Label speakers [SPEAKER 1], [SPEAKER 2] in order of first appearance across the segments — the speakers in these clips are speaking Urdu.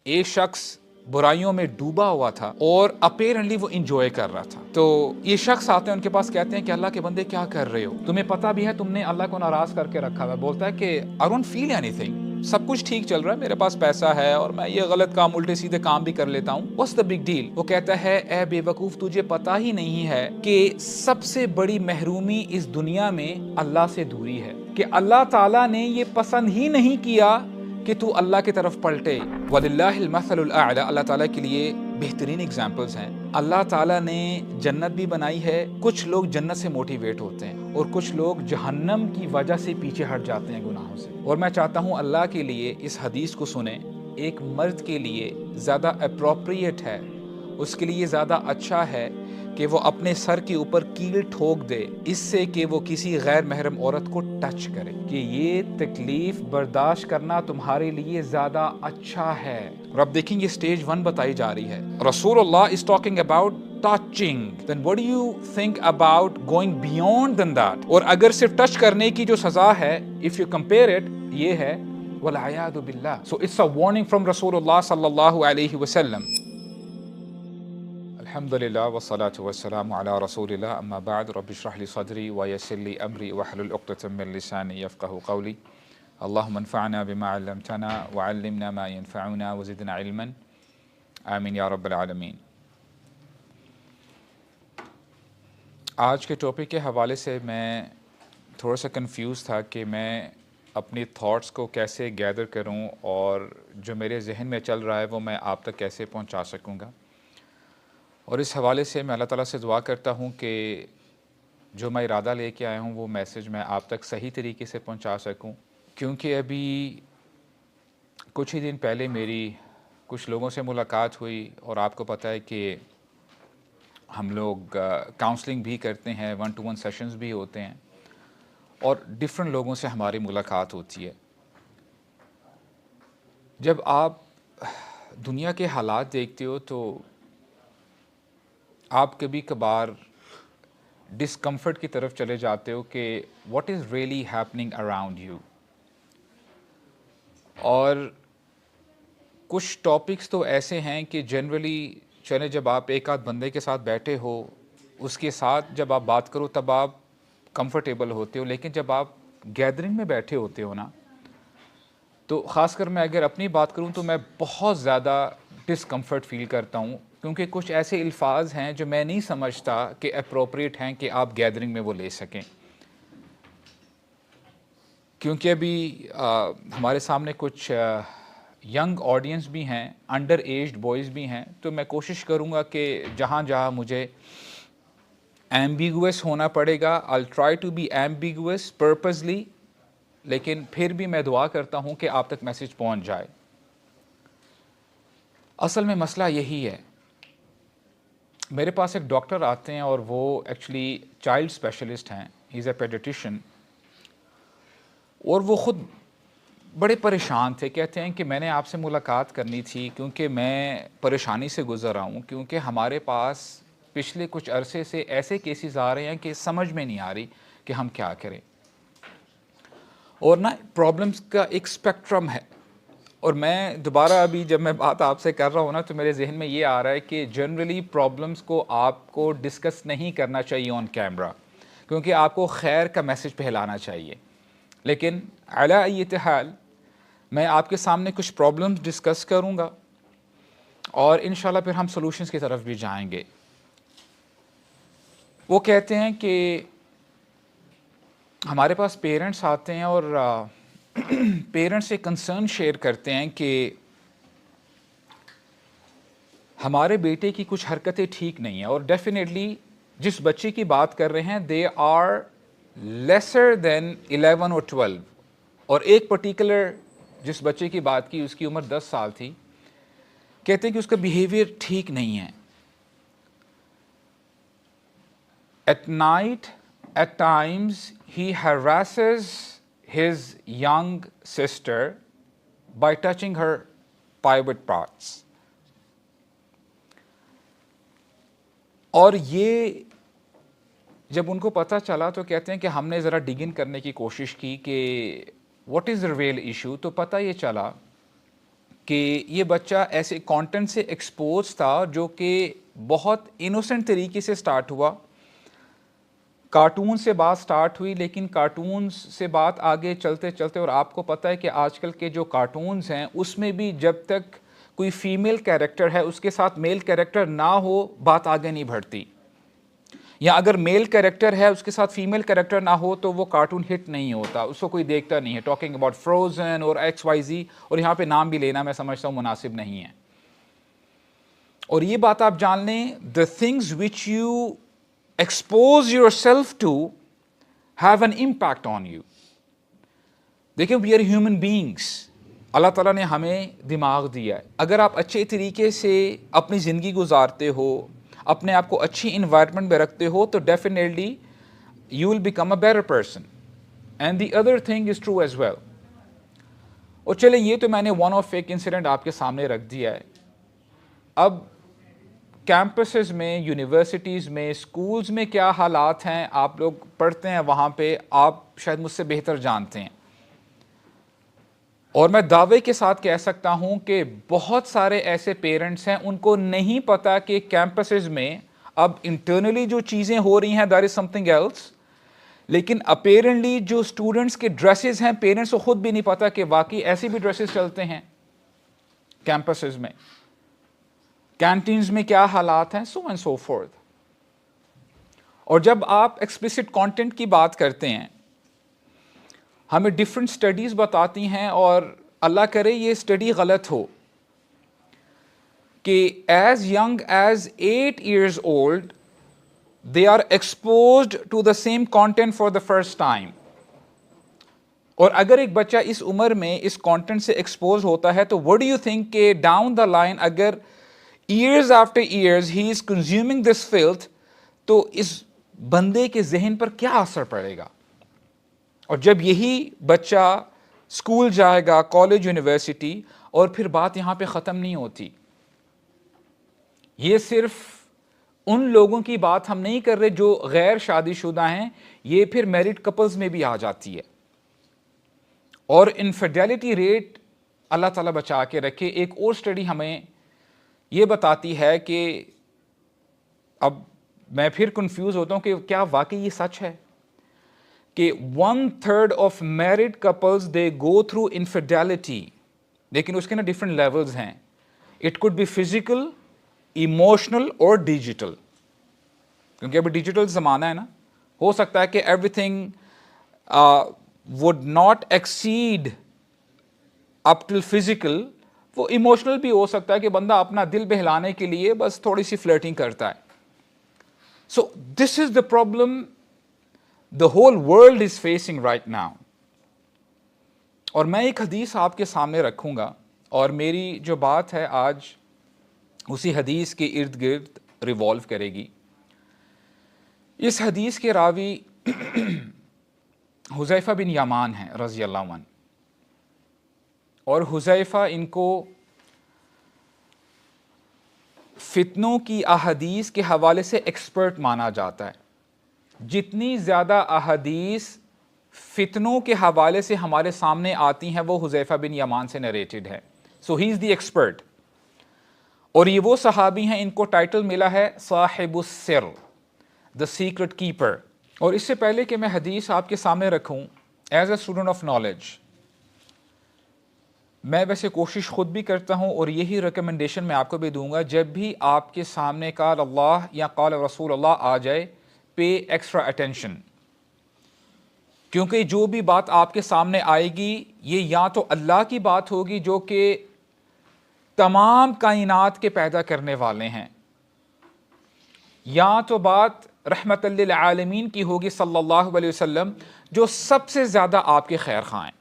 [SPEAKER 1] ایک شخص برائیوں میں ڈوبا ہوا تھا اور اپیرنٹلی وہ انجوائے کر رہا تھا. تو یہ شخص آتے ہیں ان کے پاس، کہتے ہیں کہ اللہ کے بندے کیا کر رہے ہو، تمہیں پتہ بھی ہے تم نے اللہ کو ناراض کر کے رکھا ہوا. بولتا ہے کہ I don't feel anything، سب کچھ ٹھیک چل رہا ہے، میرے پاس پیسہ ہے اور میں یہ غلط کام، الٹے سیدھے کام بھی کر لیتا ہوں. What's the big deal؟ وہ کہتا ہے اے بے وقوف، تجھے پتہ ہی نہیں ہے کہ سب سے بڑی محرومی اس دنیا میں اللہ سے دوری ہے، کہ اللہ تعالیٰ نے یہ پسند ہی نہیں کیا کہ تو اللہ کی طرف پلٹے. وَلِلَّهِ الْمَثَلُ الْأَعْلَى، اللہ تعالیٰ کے لیے بہترین اگزامپلز ہیں. اللہ تعالیٰ نے جنت بھی بنائی ہے، کچھ لوگ جنت سے موٹیویٹ ہوتے ہیں اور کچھ لوگ جہنم کی وجہ سے پیچھے ہٹ جاتے ہیں گناہوں سے. اور میں چاہتا ہوں اللہ کے لیے اس حدیث کو سنیں. ایک مرد کے لیے زیادہ اپروپریٹ ہے، اس کے لیے زیادہ اچھا ہے کہ وہ اپنے سر کے اوپر کیل ٹھوک دے اس سے کہ وہ کسی غیر محرم عورت کو ٹچ کرے، کہ یہ تکلیف برداشت کرنا تمہارے لیے زیادہ اچھا ہے. اور اب دیکھیں یہ سٹیج 1 بتائی جا رہی ہے. رسول اللہ is talking about touching. Then what do you think about going beyond than that؟ اور اگر صرف ٹچ کرنے کی جو سزا ہے، if you compare it، یہ ہے وَالْعِيَاذُ بِاللَّهِ. So it's a warning from رسول اللہ صلی اللہ علیہ وسلم. الحمدللہ والصلاة والسلام علی رسول اللہ، اما بعد، رب اشرح لی صدری ویسر لی امری واحلل عقدۃ من لسانی یفقہوا قولی. اللہم انفعنا بما علمتنا وعلمنا ما ينفعنا وزدنا علما، آمین یا رب العالمین. آج کے ٹاپک کے حوالے سے میں تھوڑا سا کنفیوز تھا کہ میں اپنی تھاٹس کو کیسے گیدر کروں اور جو میرے ذہن میں چل رہا ہے وہ میں آپ تک کیسے پہنچا سکوں گا. اور اس حوالے سے میں اللہ تعالیٰ سے دعا کرتا ہوں کہ جو میں ارادہ لے کے آیا ہوں وہ میسج میں آپ تک صحیح طریقے سے پہنچا سکوں. کیونکہ ابھی کچھ ہی دن پہلے میری کچھ لوگوں سے ملاقات ہوئی اور آپ کو پتہ ہے کہ ہم لوگ کاؤنسلنگ بھی کرتے ہیں، 1-to-1 سیشنز بھی ہوتے ہیں اور ڈفرینٹ لوگوں سے ہماری ملاقات ہوتی ہے. جب آپ دنیا کے حالات دیکھتے ہو تو آپ کبھی کبھار ڈسکمفرٹ کی طرف چلے جاتے ہو کہ what is really happening around you. اور کچھ ٹاپکس تو ایسے ہیں کہ جنرلی چلے جب آپ ایک آدھ بندے کے ساتھ بیٹھے ہو، اس کے ساتھ جب آپ بات کرو تب آپ کمفرٹیبل ہوتے ہو، لیکن جب آپ گیدرنگ میں بیٹھے ہوتے ہو نا، تو خاص کر میں اگر اپنی بات کروں تو میں بہت زیادہ ڈسکمفرٹ فیل کرتا ہوں، کیونکہ کچھ ایسے الفاظ ہیں جو میں نہیں سمجھتا کہ اپروپریٹ ہیں کہ آپ گیدرنگ میں وہ لے سکیں. کیونکہ ابھی ہمارے سامنے کچھ ینگ آڈینس بھی ہیں، انڈر ایجڈ بوائز بھی ہیں، تو میں کوشش کروں گا کہ جہاں جہاں مجھے ایمبیگوس ہونا پڑے گا I'll try to be ambiguous purposely، لیکن پھر بھی میں دعا کرتا ہوں کہ آپ تک میسج پہنچ جائے. اصل میں مسئلہ یہی ہے. میرے پاس ایک ڈاکٹر آتے ہیں اور وہ ایکچولی چائلڈ اسپیشلسٹ ہیں، ہی از اے پیڈیٹیشین، اور وہ خود بڑے پریشان تھے. کہتے ہیں کہ میں نے آپ سے ملاقات کرنی تھی کیونکہ میں پریشانی سے گزر رہا ہوں، کیونکہ ہمارے پاس پچھلے کچھ عرصے سے ایسے کیسز آ رہے ہیں کہ سمجھ میں نہیں آ رہی کہ ہم کیا کریں. اور نا پرابلمس کا ایک اسپیکٹرم ہے. اور میں دوبارہ ابھی جب میں بات آپ سے کر رہا ہوں نا تو میرے ذہن میں یہ آ رہا ہے کہ جنرلی پرابلمس کو آپ کو ڈسکس نہیں کرنا چاہیے آن کیمرہ، کیونکہ آپ کو خیر کا میسج پھیلانا چاہیے. لیکن علی ایت حال میں آپ کے سامنے کچھ پرابلمس ڈسکس کروں گا اور انشاءاللہ پھر ہم سولوشنز کی طرف بھی جائیں گے. وہ کہتے ہیں کہ ہمارے پاس پیرنٹس آتے ہیں اور پیرنٹس سے کنسرن شیئر کرتے ہیں کہ ہمارے بیٹے کی کچھ حرکتیں ٹھیک نہیں ہیں. اور ڈیفینیٹلی جس بچے کی بات کر رہے ہیں دے آر لیسر دین 11 اور 12. اور ایک پرٹیکولر جس بچے کی بات کی اس کی عمر 10 سال تھی. کہتے ہیں کہ اس کا بیہیویئر ٹھیک نہیں ہے. At night at times he harasses his young sister by touching her private parts. اور یہ جب ان کو پتہ چلا تو کہتے ہیں کہ ہم نے ذرا ڈگ ان کرنے کی کوشش کی کہ what is the real issue. تو پتہ یہ چلا کہ یہ بچہ ایسے کانٹینٹ سے ایکسپوز تھا جو کہ بہت انوسنٹ طریقے سے سٹارٹ ہوا. کارٹون سے بات سٹارٹ ہوئی، لیکن کارٹونز سے بات آگے چلتے چلتے، اور آپ کو پتہ ہے کہ آج کل کے جو کارٹونز ہیں اس میں بھی جب تک کوئی فیمیل کیریکٹر ہے اس کے ساتھ میل کیریکٹر نہ ہو بات آگے نہیں بڑھتی، یا اگر میل کیریکٹر ہے اس کے ساتھ فیمیل کیریکٹر نہ ہو تو وہ کارٹون ہٹ نہیں ہوتا، اس کو کوئی دیکھتا نہیں ہے. ٹاکنگ اباؤٹ فروزن اور ایکس وائی زی، اور یہاں پہ نام بھی لینا میں سمجھتا ہوں مناسب نہیں ہے. اور یہ بات آپ جان لیں، the things which you expose yourself to have an impact on you. دیکھیں we are human beings. اللہ تعالیٰ نے ہمیں دماغ دیا ہے. اگر آپ اچھے طریقے سے اپنی زندگی گزارتے ہو، اپنے آپ کو اچھی انوائرمنٹ میں رکھتے ہو، تو definitely you will become a better person. And the other thing is true as well. اور چلیں یہ تو میں نے ون آف ایک انسیڈنٹ آپ کے سامنے رکھ دیا ہے. اب کیمپسز میں، یونیورسٹیز میں، اسکولز میں کیا حالات ہیں، آپ لوگ پڑھتے ہیں وہاں پہ، آپ شاید مجھ سے بہتر جانتے ہیں. اور میں دعوے کے ساتھ کہہ سکتا ہوں کہ بہت سارے ایسے پیرنٹس ہیں ان کو نہیں پتا کہ کیمپسز میں اب انٹرنلی جو چیزیں ہو رہی ہیں that is something else, لیکن اپیرنٹلی جو اسٹوڈنٹس کے ڈریسز ہیں پیرنٹس کو خود بھی نہیں پتا کہ واقعی ایسے بھی ڈریسز چلتے ہیں کیمپسز میں. کینٹینز میں کیا حالات ہیں، سو اینڈ سو فورتھ. اور جب آپ ایکسپلسٹ کانٹینٹ کی بات کرتے ہیں، ہمیں ڈفرینٹ اسٹڈیز بتاتی ہیں، اور اللہ کرے یہ اسٹڈی غلط ہو، کہ as young as 8 years old they are exposed to the same content for the first time. اور اگر ایک بچہ اس عمر میں اس کانٹینٹ سے ایکسپوز ہوتا ہے تو what do you think کہ ڈاؤن دا لائن اگر years after years he is consuming this filth تو اس بندے کے ذہن پر کیا اثر پڑے گا. اور جب یہی بچہ اسکول جائے گا، کالج، یونیورسٹی، اور پھر بات یہاں پہ ختم نہیں ہوتی. یہ صرف ان لوگوں کی بات ہم نہیں کر رہے جو غیر شادی شدہ ہیں، یہ پھر میرڈ کپلز میں بھی آ جاتی ہے. اور انفیڈیلٹی ریٹ اللہ تعالیٰ بچا کے رکھے. ایک اور اسٹڈی ہمیں یہ بتاتی ہے کہ اب میں پھر کنفیوز ہوتا ہوں کہ کیا واقعی یہ سچ ہے کہ 1/3 of married couples they go through infidelity, لیکن اس کے نا ڈفرینٹ لیولز ہیں. It could be physical, emotional اور ڈیجیٹل، کیونکہ ابھی ڈیجیٹل زمانہ ہے نا. ہو سکتا ہے کہ every thing would not exceed up till physical، وہ ایموشنل بھی ہو سکتا ہے کہ بندہ اپنا دل بہلانے کے لیے بس تھوڑی سی فلرٹنگ کرتا ہے. So this is the problem the whole world is facing right now. اور میں ایک حدیث آپ کے سامنے رکھوں گا، اور میری جو بات ہے آج اسی حدیث کے ارد گرد ریوالو کرے گی. اس حدیث کے راوی حذیفہ بن یمان ہیں رضی اللہ عنہ، اور حذیفہ ان کو فتنوں کی احادیث کے حوالے سے ایکسپرٹ مانا جاتا ہے. جتنی زیادہ احادیث فتنوں کے حوالے سے ہمارے سامنے آتی ہیں وہ حذیفہ بن یمان سے نریٹڈ ہے. سو ہی از دی ایکسپرٹ. اور یہ وہ صحابی ہیں ان کو ٹائٹل ملا ہے صاحب السر، دا سیکرٹ کیپر. اور اس سے پہلے کہ میں حدیث آپ کے سامنے رکھوں، as a student of knowledge میں ویسے کوشش خود بھی کرتا ہوں، اور یہی ریکمنڈیشن میں آپ کو بھی دوں گا، جب بھی آپ کے سامنے قال اللہ یا قال رسول اللہ آ جائے، پے ایکسٹرا اٹینشن. کیونکہ جو بھی بات آپ کے سامنے آئے گی یہ یا تو اللہ کی بات ہوگی جو کہ تمام کائنات کے پیدا کرنے والے ہیں، یا تو بات رحمت للعالمین کی ہوگی صلی اللہ علیہ وسلم جو سب سے زیادہ آپ کے خیر خواہ ہیں.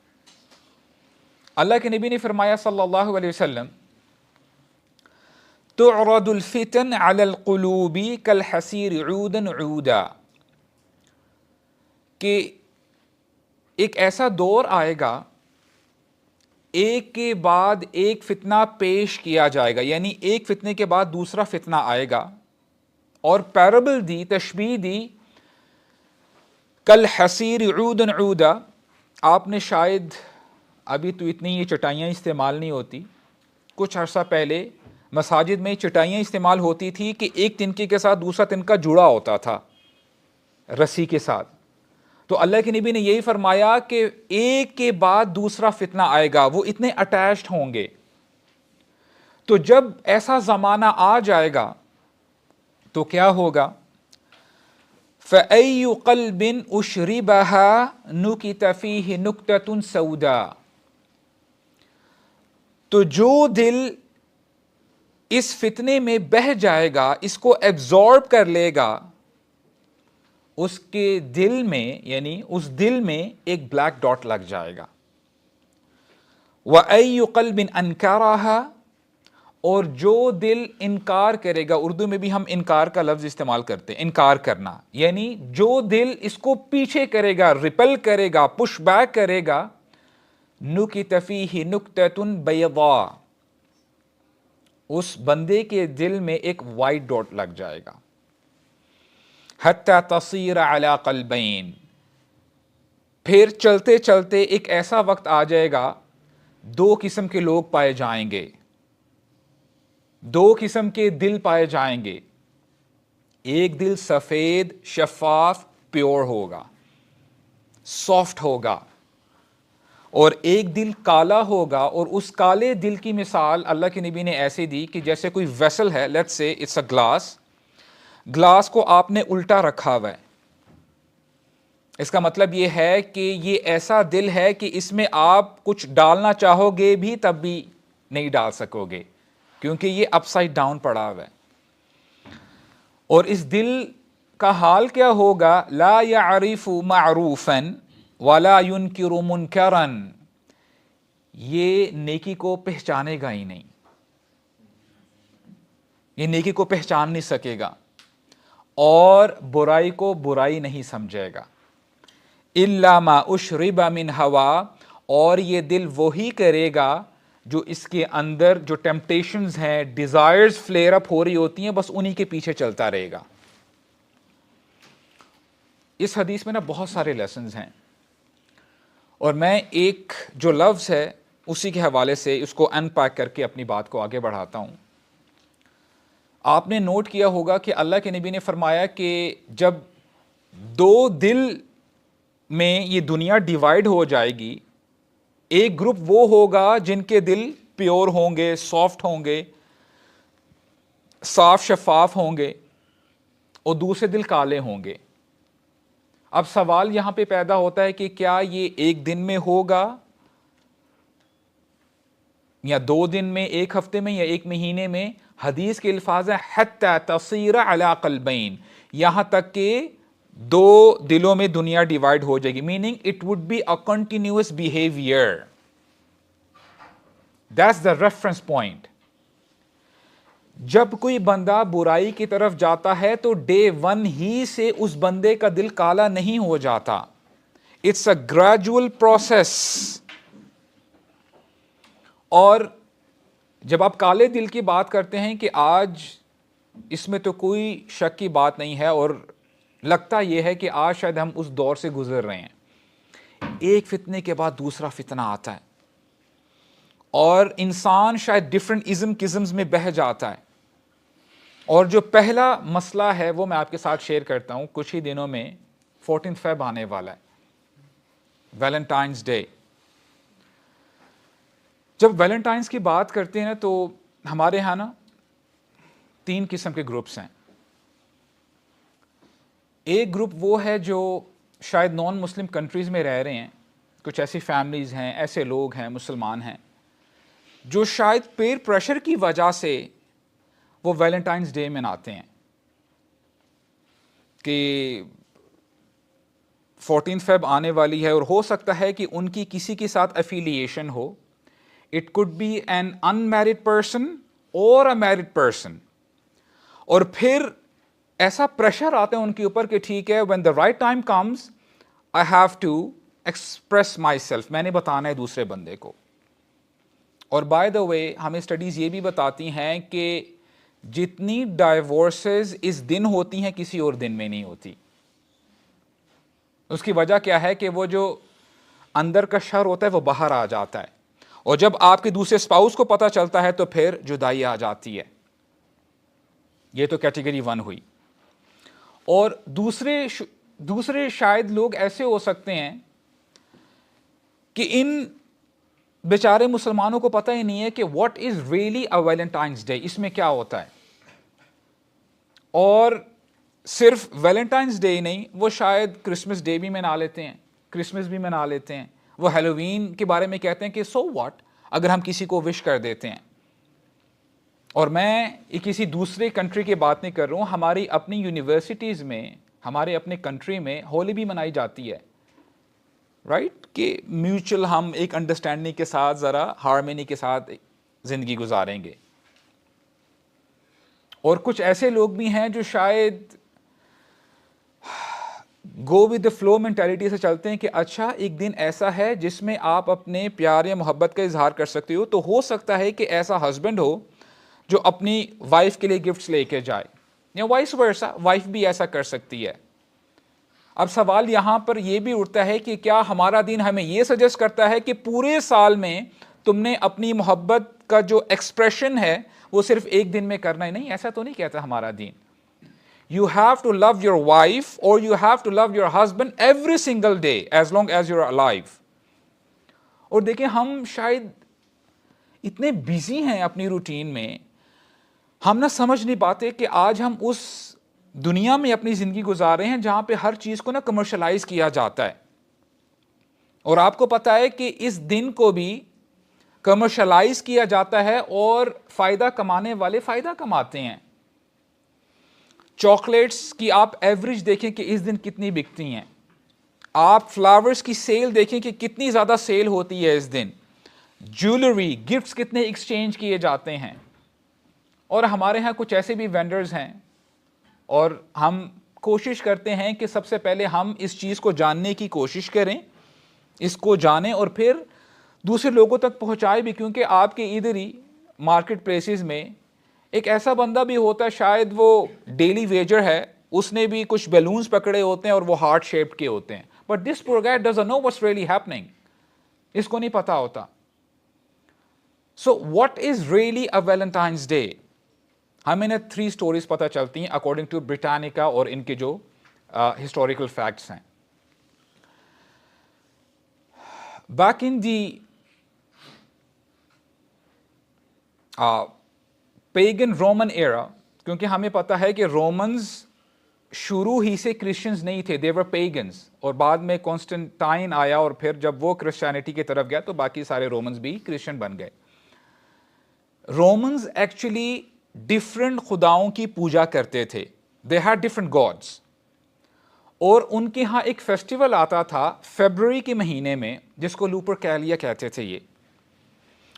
[SPEAKER 1] اللہ کے نبی نے فرمایا صلی اللہ علیہ وسلم، تعرض الفتن علی القلوب کالحصیر عودا عودا، کہ ایک ایسا دور آئے گا ایک کے بعد ایک فتنہ پیش کیا جائے گا، یعنی ایک فتنے کے بعد دوسرا فتنہ آئے گا. اور پیرابل دی، تشبیہ دی، کالحصیر عودا عودا. آپ نے شاید ابھی تو اتنی یہ چٹائیاں استعمال نہیں ہوتی، کچھ عرصہ پہلے مساجد میں چٹائیاں استعمال ہوتی تھی کہ ایک تنکے کے ساتھ دوسرا تنکا جڑا ہوتا تھا رسی کے ساتھ. تو اللہ کے نبی نے یہی فرمایا کہ ایک کے بعد دوسرا فتنہ آئے گا, وہ اتنے اٹیچڈ ہوں گے. تو جب ایسا زمانہ آ جائے گا تو کیا ہوگا؟ فَأَيُّ قَلْبٍ أُشْرِبَهَا نُكِتَ فِيهِ نُكْتَةٌ سَوْدَاء, تو جو دل اس فتنے میں بہہ جائے گا, اس کو ایبزارب کر لے گا, اس کے دل میں یعنی اس دل میں ایک بلیک ڈاٹ لگ جائے گا. وَأَيُّ قَلْبٍ أَنْكَرَهَا, اور جو دل انکار کرے گا, اردو میں بھی ہم انکار کا لفظ استعمال کرتے ہیں, انکار کرنا, یعنی جو دل اس کو پیچھے کرے گا, ریپل کرے گا, پش بیک کرے گا, نُكِتَ فِيهِ نُكْتَةٌ بَيْضَاء, اس بندے کے دل میں ایک وائٹ ڈاٹ لگ جائے گا. حَتَّى تَصِيرَ عَلَى قَلْبَيْن, پھر چلتے چلتے ایک ایسا وقت آ جائے گا, دو قسم کے لوگ پائے جائیں گے, دو قسم کے دل پائے جائیں گے. ایک دل سفید, شفاف, پیور ہوگا, سافٹ ہوگا, اور ایک دل کالا ہوگا. اور اس کالے دل کی مثال اللہ کے نبی نے ایسے دی کہ جیسے کوئی ویسل ہے, let's say it's a glass, glass کو آپ نے الٹا رکھا ہوا ہے. اس کا مطلب یہ ہے کہ یہ ایسا دل ہے کہ اس میں آپ کچھ ڈالنا چاہو گے بھی تب بھی نہیں ڈال سکو گے, کیونکہ یہ اپ سائڈ ڈاؤن پڑا ہوا ہے. اور اس دل کا حال کیا ہوگا؟ لا يعرف معروفا ولا ينکر منکرا, یہ نیکی کو پہچانے گا ہی نہیں, یہ نیکی کو پہچان نہیں سکے گا, اور برائی کو برائی نہیں سمجھے گا. الا ما اشرب من ہوا, اور یہ دل وہی کرے گا جو اس کے اندر جو ٹیمپٹیشنز ہیں, ڈیزائرز فلیئر اپ ہو رہی ہوتی ہیں, بس انہی کے پیچھے چلتا رہے گا. اس حدیث میں نا بہت سارے لیسنز ہیں, اور میں ایک جو لفظ ہے اسی کے حوالے سے اس کو ان پیک کر کے اپنی بات کو آگے بڑھاتا ہوں. آپ نے نوٹ کیا ہوگا کہ اللہ کے نبی نے فرمایا کہ جب دو دل میں یہ دنیا ڈیوائیڈ ہو جائے گی, ایک گروپ وہ ہوگا جن کے دل پیور ہوں گے, سافٹ ہوں گے, صاف شفاف ہوں گے, اور دوسرے دل کالے ہوں گے. اب سوال یہاں پہ پیدا ہوتا ہے کہ کیا یہ ایک دن میں ہوگا, یا 2 دن میں, ایک ہفتے میں, یا ایک مہینے میں؟ حدیث کے الفاظ ہیں حتی تصیر علی قلبین, یہاں تک کہ 2 دلوں میں دنیا ڈیوائیڈ ہو جائے گی, meaning it would be a continuous behaviour. That's the reference point. جب کوئی بندہ برائی کی طرف جاتا ہے تو ڈے 1 ہی سے اس بندے کا دل کالا نہیں ہو جاتا, اٹس اے گریجول پروسیس. اور جب آپ کالے دل کی بات کرتے ہیں کہ آج اس میں تو کوئی شک کی بات نہیں ہے, اور لگتا یہ ہے کہ آج شاید ہم اس دور سے گزر رہے ہیں, ایک فتنے کے بعد دوسرا فتنہ آتا ہے, اور انسان شاید ڈفرنٹ ازمز میں بہہ جاتا ہے. اور جو پہلا مسئلہ ہے وہ میں آپ کے ساتھ شیئر کرتا ہوں. کچھ ہی دنوں میں 14 فیب آنے والا ہے, ویلنٹائنس ڈے. جب ویلنٹائنس کی بات کرتے ہیں تو ہمارے ہاں نا 3 قسم کے گروپس ہیں. ایک گروپ وہ ہے جو شاید نان مسلم کنٹریز میں رہ رہے ہیں, کچھ ایسی فیملیز ہیں, ایسے لوگ ہیں, مسلمان ہیں, جو شاید پیر پریشر کی وجہ سے وہ ویلنٹائنس ڈے مناتے ہیں کہ 14 فیب آنے والی ہے, اور ہو سکتا ہے کہ ان کی کسی کے ساتھ افیلیشن ہو. It could be an unmarried person اور اے میرڈ پرسن, اور پھر ایسا پریشر آتا ہے ان کے اوپر کہ ٹھیک ہے, when the right time comes I have to express myself, میں نے بتانا ہے دوسرے بندے کو. اور بائی دا وے ہمیں اسٹڈیز یہ بھی بتاتی ہیں کہ جتنی ڈائیورسز اس دن ہوتی ہیں کسی اور دن میں نہیں ہوتی. اس کی وجہ کیا ہے کہ وہ جو اندر کا شر ہوتا ہے وہ باہر آ جاتا ہے, اور جب آپ کے دوسرے اسپاؤس کو پتہ چلتا ہے تو پھر جدائی آ جاتی ہے. یہ تو کیٹیگری 1 ہوئی. اور دوسرے شاید لوگ ایسے ہو سکتے ہیں کہ ان بیچارے مسلمانوں کو پتہ ہی نہیں ہے کہ what is really a Valentine's day, اس میں کیا ہوتا ہے. اور صرف ویلنٹائنس ڈے ہی نہیں, وہ شاید کرسمس ڈے بھی منا لیتے ہیں, کرسمس بھی منا لیتے ہیں. وہ ہیلووین کے بارے میں کہتے ہیں کہ سو واٹ اگر ہم کسی کو وش کر دیتے ہیں. اور میں کسی دوسرے کنٹری کی بات نہیں کر رہا ہوں, ہماری اپنی یونیورسٹیز میں, ہمارے اپنے کنٹری میں ہولی بھی منائی جاتی ہے, رائٹ, کہ میوچل ہم ایک انڈرسٹینڈنگ کے ساتھ, ذرا ہارمنی کے ساتھ زندگی گزاریں گے. اور کچھ ایسے لوگ بھی ہیں جو شاید go with the flow mentality سے چلتے ہیں کہ اچھا ایک دن ایسا ہے جس میں آپ اپنے پیار یا محبت کا اظہار کر سکتے ہو, تو ہو سکتا ہے کہ ایسا ہسبینڈ ہو جو اپنی وائف کے لیے گفٹس لے کے جائے, یا وائس ورسا وائف بھی ایسا کر سکتی ہے. اب سوال یہاں پر یہ بھی اٹھتا ہے کہ کیا ہمارا دین ہمیں یہ سجیسٹ کرتا ہے کہ پورے سال میں تم نے اپنی محبت کا جو ایکسپریشن ہے وہ صرف ایک دن میں کرنا ہے؟ نہیں, ایسا تو نہیں کہتا ہمارا دین. You have to love your wife or you have to love your husband every single day as long as you're alive. اور دیکھیں ہم شاید اتنے بیزی ہیں اپنی روٹین میں, ہم نہ سمجھ نہیں پاتے کہ آج ہم اس دنیا میں اپنی زندگی گزار رہے ہیں جہاں پہ ہر چیز کو نا کمرشلائز کیا جاتا ہے. اور آپ کو پتا ہے کہ اس دن کو بھی کمرشلائز کیا جاتا ہے اور فائدہ کمانے والے فائدہ کماتے ہیں. چاکلیٹس کی آپ ایوریج دیکھیں کہ اس دن کتنی بکتی ہیں. آپ فلاورز کی سیل دیکھیں کہ کتنی زیادہ سیل ہوتی ہے اس دن. جیولری, گفٹس کتنے ایکسچینج کیے جاتے ہیں. اور ہمارے ہاں کچھ ایسے بھی وینڈرز ہیں, اور ہم کوشش کرتے ہیں کہ سب سے پہلے ہم اس چیز کو جاننے کی کوشش کریں, اس کو جانیں اور پھر دوسرے لوگوں تک پہنچائے بھی, کیونکہ آپ کے ادھر ہی مارکیٹ پلیسز میں ایک ایسا بندہ بھی ہوتا ہے, شاید وہ ڈیلی ویجر ہے, اس نے بھی کچھ بیلونز پکڑے ہوتے ہیں اور وہ ہارٹ شیپڈ کے ہوتے ہیں, but this poor guy doesn't know what's really happening, اس کو نہیں پتا ہوتا. So what is really a Valentine's day? ہمیں 3 اسٹوریز پتہ چلتی ہیں اکارڈنگ ٹو برٹانیکا اور ان کے جو ہسٹوریکل فیکٹس ہیں. Back in the pagan Roman era, کیونکہ ہمیں پتہ ہے کہ رومنز شروع ہی سے کرسچنز نہیں تھے, دے ور پیگنز, اور بعد میں کانسٹنٹائن آیا اور پھر جب وہ کرسچینٹی کی طرف گیا تو باقی سارے رومنز بھی کرسچن بن گئے. رومنز ایکچولی ڈفرنٹ خداؤں کی پوجا کرتے تھے, دے ہیڈ ڈفرنٹ گاڈس, اور ان کے ہاں ایک فیسٹیول آتا تھا فیبروری کے مہینے میں جس کو لوپر کیلیا کہتے تھے یہ,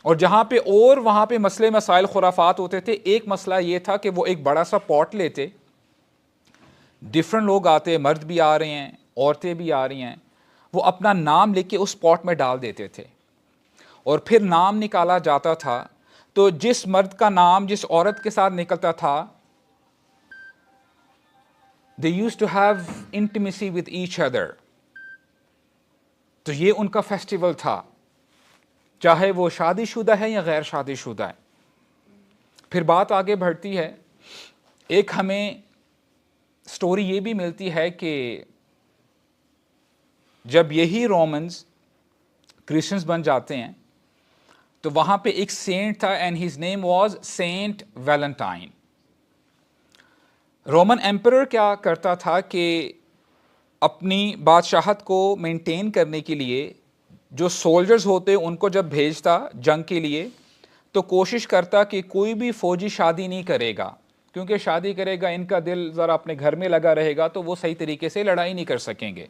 [SPEAKER 1] اور جہاں پہ اور وہاں پہ مسئلے مسائل خرافات ہوتے تھے. ایک مسئلہ یہ تھا کہ وہ ایک بڑا سا پاٹ لیتے, ڈفرنٹ لوگ آتے, مرد بھی آ رہے ہیں, عورتیں بھی آ رہی ہیں, وہ اپنا نام لکھ کے اس پاٹ میں ڈال دیتے تھے, اور پھر نام نکالا جاتا تھا. تو جس مرد کا نام جس عورت کے ساتھ نکلتا تھا, they used to have intimacy with each other. تو یہ ان کا فیسٹیول تھا, چاہے وہ شادی شدہ ہے یا غیر شادی شدہ ہے. پھر بات آگے بڑھتی ہے, ایک ہمیں سٹوری یہ بھی ملتی ہے کہ جب یہی رومنز کرسچنز بن جاتے ہیں تو وہاں پہ ایک سینٹ تھا, and his name was sent Valentine. Roman emperor کیا کرتا تھا کہ اپنی بادشاہت کو مینٹین کرنے کے لیے جو سولجرز ہوتے ان کو جب بھیجتا جنگ کے لیے تو کوشش کرتا کہ کوئی بھی فوجی شادی نہیں کرے گا, کیونکہ شادی کرے گا ان کا دل ذرا اپنے گھر میں لگا رہے گا تو وہ صحیح طریقے سے لڑائی نہیں کر سکیں گے.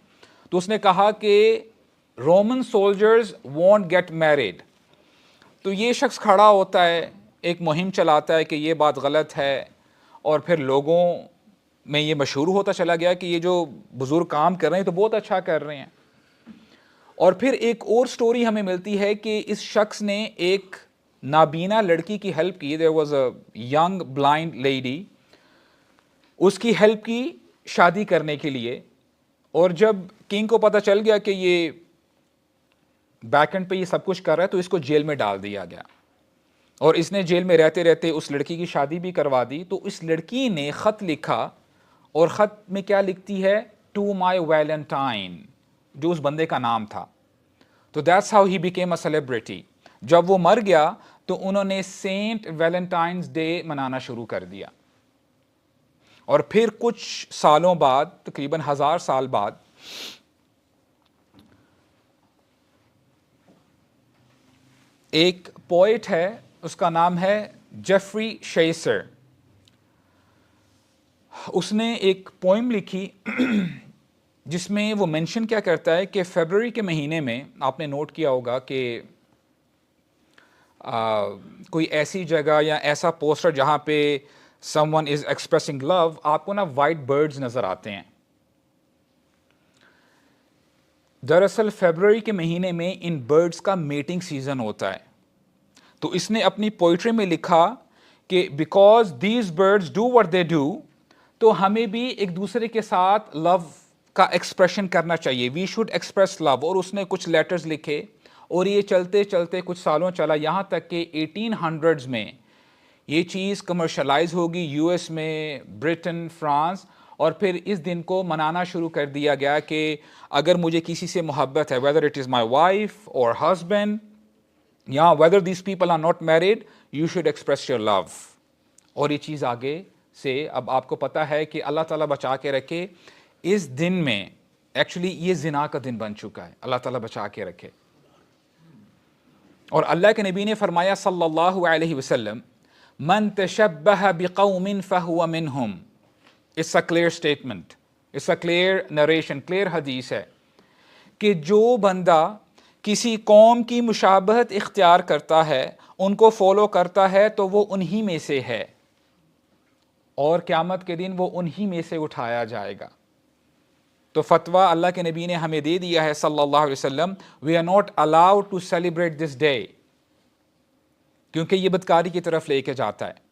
[SPEAKER 1] تو اس نے کہا کہ Roman soldiers won't get married. تو یہ شخص کھڑا ہوتا ہے, ایک مہم چلاتا ہے کہ یہ بات غلط ہے, اور پھر لوگوں میں یہ مشہور ہوتا چلا گیا کہ یہ جو بزرگ کام کر رہے ہیں تو بہت اچھا کر رہے ہیں. اور پھر ایک اور سٹوری ہمیں ملتی ہے کہ اس شخص نے ایک نابینا لڑکی کی ہیلپ کی, there was a young blind lady, اس کی ہیلپ کی شادی کرنے کے لیے. اور جب کنگ کو پتہ چل گیا کہ یہ بیک اینڈ پہ یہ سب کچھ کر رہا ہے، تو اس کو جیل میں ڈال دیا گیا، اور اس نے جیل میں رہتے رہتے اس لڑکی کی شادی بھی کروا دی. تو اس لڑکی نے خط لکھا، اور خط میں کیا لکھتی ہے؟ ٹو مائی ویلنٹائن، جو اس بندے کا نام تھا. تو that's how he became a celebrity. جب وہ مر گیا تو انہوں نے سینٹ ویلنٹائنس ڈے منانا شروع کر دیا. اور پھر کچھ سالوں بعد، تقریباً 1000 سال بعد، ایک پوئٹ ہے، اس کا نام ہے جیفری شیسر. اس نے ایک پوئم لکھی جس میں وہ مینشن کیا کرتا ہے کہ فیبروری کے مہینے میں، آپ نے نوٹ کیا ہوگا کہ کوئی ایسی جگہ یا ایسا پوسٹر جہاں پہ سم ون از ایکسپریسنگ لو، آپ کو نا وائٹ برڈز نظر آتے ہیں. دراصل فیبروری کے مہینے میں ان برڈز کا میٹنگ سیزن ہوتا ہے. تو اس نے اپنی پوئٹری میں لکھا کہ because these birds do what they do, تو ہمیں بھی ایک دوسرے کے ساتھ لو کا ایکسپریشن کرنا چاہیے، وی شوڈ ایکسپریس لو. اور اس نے کچھ لیٹرز لکھے، اور یہ چلتے چلتے کچھ سالوں چلا، یہاں تک کہ 1800s میں یہ چیز کمرشلائز ہوگی یو ایس میں، برٹن، فرانس. اور پھر اس دن کو منانا شروع کر دیا گیا کہ اگر مجھے کسی سے محبت ہے، whether it is my wife or husband، یا whether these people are not married, you should express your love. اور یہ چیز آگے سے اب آپ کو پتا ہے کہ اللہ تعالیٰ بچا کے رکھے، اس دن میں ایکچولی یہ زنا کا دن بن چکا ہے، اللہ تعالیٰ بچا کے رکھے. اور اللہ کے نبی نے فرمایا صلی اللہ علیہ وسلم، من تشبہ بقوم فہو منہم. It's a clear statement, it's a clear narration, clear حدیث ہے کہ جو بندہ کسی قوم کی مشابہت اختیار کرتا ہے، ان کو فالو کرتا ہے، تو وہ انہی میں سے ہے، اور قیامت کے دن وہ انہی میں سے اٹھایا جائے گا. تو فتویٰ اللہ کے نبی نے ہمیں دے دیا ہے صلی اللہ علیہ وسلم، we are not allowed to celebrate this day، کیونکہ یہ بدکاری کی طرف لے کے جاتا ہے.